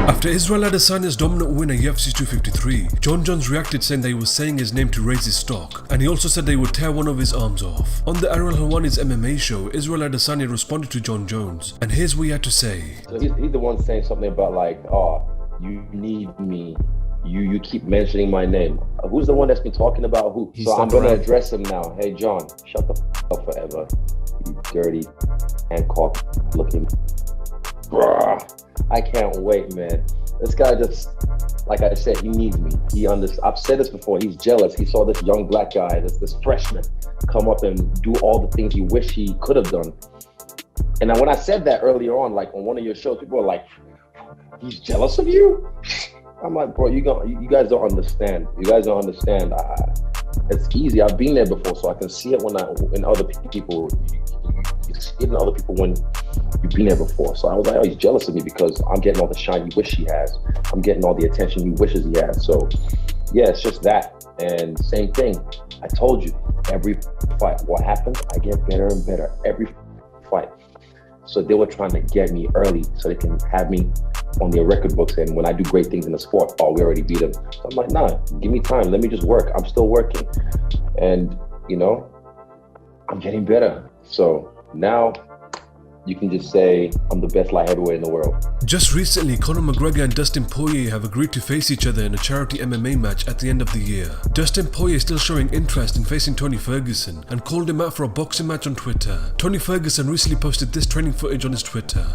After Israel Adesanya's dominant win at UFC 253, Jon Jones reacted saying that he was saying his name to raise his stock, and he also said they would tear one of his arms off. On the Israel Helwani's MMA show, Israel Adesanya responded to Jon Jones, and here's what he had to say. So he's the one saying something about like, oh, you need me. You keep mentioning my name. Who's the one that's been talking about who? So I'm going to address him now. Hey, John, shut the up forever. You dirty Hancock looking. Bruh. I can't wait, man. This guy just, like I said, he needs me. I've said this before. He's jealous. He saw this young black guy, this freshman, come up and do all the things he wished he could have done. And when I said that earlier on, like on one of your shows, people were like, he's jealous of you? I'm like, bro, you guys don't understand. You guys don't understand. It's easy. I've been there before, so I can see it when other people, you see it in other people when you've been there before. So I was like, oh, he's jealous of me because I'm getting all the shine he wishes he has. I'm getting all the attention he wishes he has. So yeah, it's just that. And same thing. I told you, every fight, what happens, I get better and better every fight. So they were trying to get me early so they can have me on their record books. And when I do great things in the sport, oh, we already beat them. So I'm like, nah, give me time. Let me just work. I'm still working. And, you know, I'm getting better. So now you can just say I'm the best light heavyweight in the world. Just recently, Conor McGregor and Dustin Poirier have agreed to face each other in a charity MMA match at the end of the year. Dustin Poirier is still showing interest in facing Tony Ferguson and called him out for a boxing match on Twitter. Tony Ferguson recently posted this training footage on his Twitter.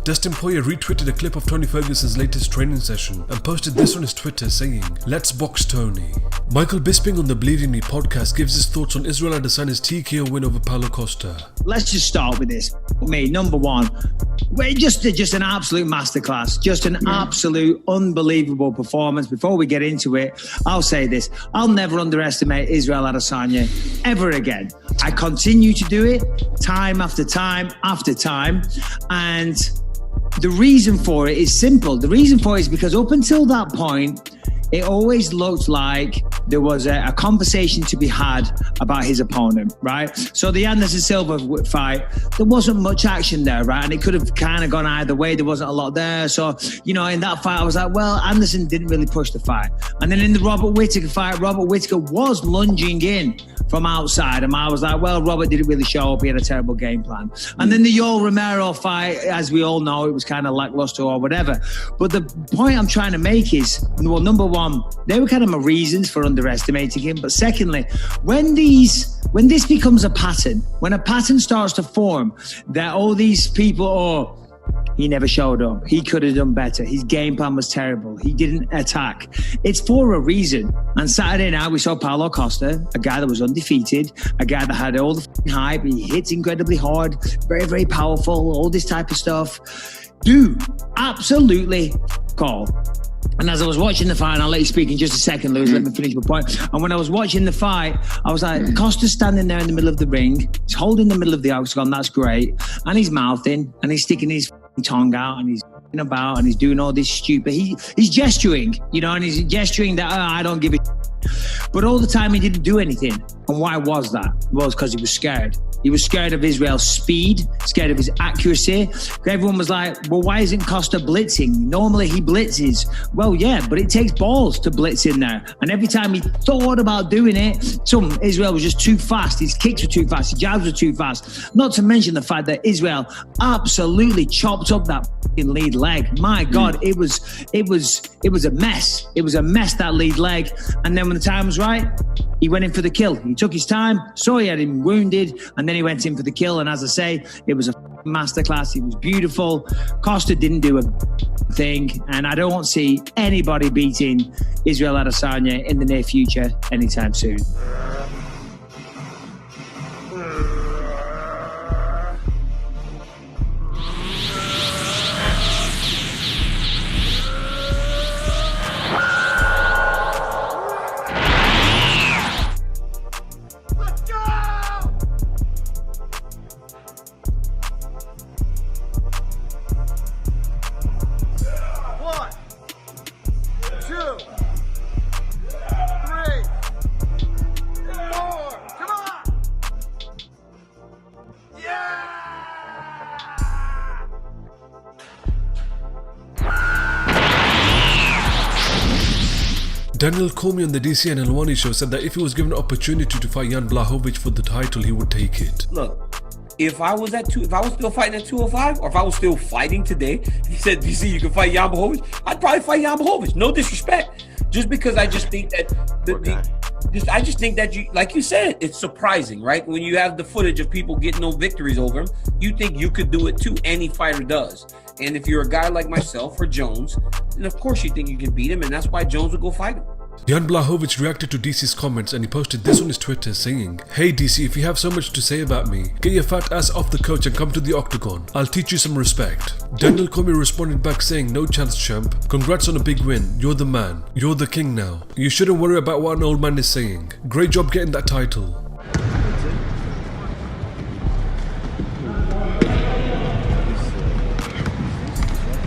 Dustin Poirier retweeted a clip of Tony Ferguson's latest training session and posted this on his Twitter saying, "Let's box Tony." Michael Bisping on the Bleeding Me podcast gives his thoughts on Israel Adesanya's TKO win over Paulo Costa. Let's just start with this. Me, number one, just an absolute masterclass, just an absolute unbelievable performance. Before we get into it, I'll say this. I'll never underestimate Israel Adesanya ever again. I continue to do it time after time after time. And the reason for it is simple. The reason for it is because up until that point, it always looked like there was a conversation to be had about his opponent, right? So the Anderson Silva fight, there wasn't much action there, right? And it could have kind of gone either way. There wasn't a lot there. So, you know, in that fight, I was like, well, Anderson didn't really push the fight. And then in the Robert Whittaker fight, Robert Whittaker was lunging in from outside. And I was like, well, Robert didn't really show up. He had a terrible game plan. And then the Yoel Romero fight, as we all know, it was kind of lackluster or whatever. But the point I'm trying to make is, well, number one, they were kind of my reasons for underestimating him. But secondly, when this becomes a pattern, when a pattern starts to form that all these people, he never showed up, he could have done better, his game plan was terrible, he didn't attack, it's for a reason. And Saturday night we saw Paulo Costa, a guy that was undefeated, a guy that had all the hype, he hits incredibly hard, very, very powerful, all this type of stuff. Do absolutely call. And as I was watching the fight, and I'll let you speak in just a second, Lewis, let me finish my point. And when I was watching the fight, I was like, Costa's standing there in the middle of the ring, he's holding the middle of the octagon, that's great. And he's mouthing, and he's sticking his tongue out, and he's about, and he's doing all this stupid, he's gesturing, you know, and he's gesturing that, I don't give a But all the time he didn't do anything. And why was that? Well, it's because he was scared. He was scared of Israel's speed, scared of his accuracy. Everyone was like, well, why isn't Costa blitzing? Normally he blitzes. Well, yeah, but it takes balls to blitz in there. And every time he thought about doing it, Israel was just too fast. His kicks were too fast. His jabs were too fast. Not to mention the fact that Israel absolutely chopped up that lead leg. My God, it was a mess. It was a mess, that lead leg. And then when the time was right, he went in for the kill. He took his time, saw he had him wounded, and then he went in for the kill. And as I say, it was a masterclass. It was beautiful. Costa didn't do a thing, and I don't see anybody beating Israel Adesanya in the near future anytime soon. Daniel Cormier on the DC and Helwani show said that if he was given an opportunity to fight Jan Blachowicz for the title, he would take it. Look, if I was still fighting at 205, or if I was still fighting today, he said, DC, you can fight Jan Blachowicz, I'd probably fight Jan Blachowicz. No disrespect. Just because I just think that I just think that you, like you said, it's surprising, right? When you have the footage of people getting no victories over him, you think you could do it too. Any fighter does. And if you're a guy like myself or Jones, then of course you think you can beat him, and that's why Jones would go fight him. Jan Blachowicz reacted to DC's comments and he posted this on his Twitter saying, "Hey DC, if you have so much to say about me, get your fat ass off the couch and come to the octagon. I'll teach you some respect." Daniel Cormier responded back saying, "No chance, champ. Congrats on a big win. You're the man. You're the king now. You shouldn't worry about what an old man is saying. Great job getting that title."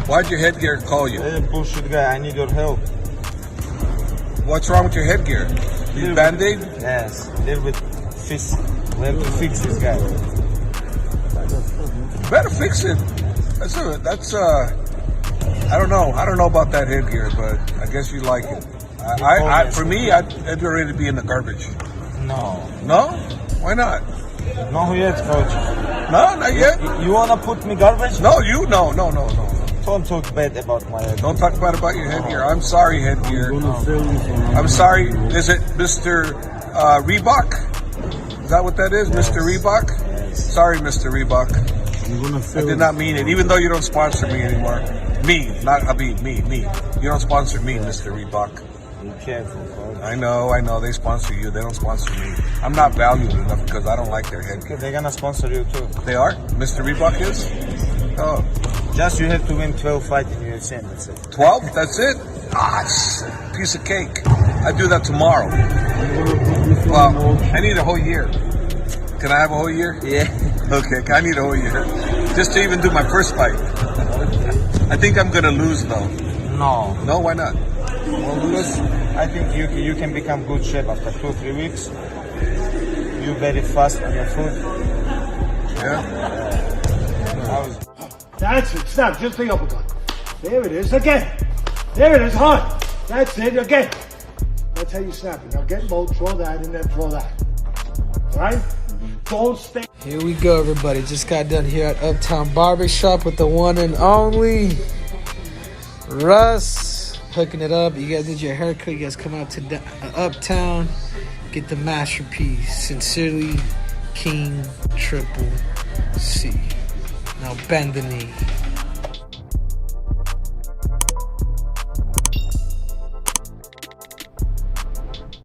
Why'd your headgear call you? Hey, bullshit guy, I need your help. What's wrong with your headgear? You band-aid? Yes, little bit fix. We have to fix this guy. Better fix it. I don't know about that headgear, but I guess you like it. For me, I'd be ready to be in the garbage. No. No? Why not? No yet, coach. No, not yet? You wanna put me garbage? No, no. Don't talk bad about my headgear. Don't talk bad about your headgear. I'm sorry, headgear. I'm sorry. Is it Mr. Reebok? Is that what that is, Mr. Reebok? Yes. Sorry, Mr. Reebok. I did not mean it, even though you don't sponsor me anymore. Me. You don't sponsor me, Mr. Reebok. Be careful, coach. I know. They sponsor you. They don't sponsor me. I'm not valued enough because I don't like their headgear. They're gonna sponsor you too. They are? Mr. Reebok is? Oh. Just you have to win 12 fights in UFC, and that's it. 12? That's it? It's a piece of cake. I do that tomorrow. Well, I need a whole year. Can I have a whole year? Yeah. Okay, I need a whole year. Just to even do my first fight. I think I'm going to lose, though. No. No, why not? Well, because I think you can become good shape after 2-3 weeks. You're very fast on your foot. Yeah. That's it. Snap. Just the uppercut. There it is again. There it is. Hard. That's it again. That's how you snap it. Now get low, throw that, and then throw that. All right? Don't stay. Here we go, everybody. Just got done here at Uptown Barbershop with the one and only Russ. Hooking it up. You guys did your haircut. You guys come out to Uptown. Get the masterpiece. Sincerely, King Triple C. Now bend the knee.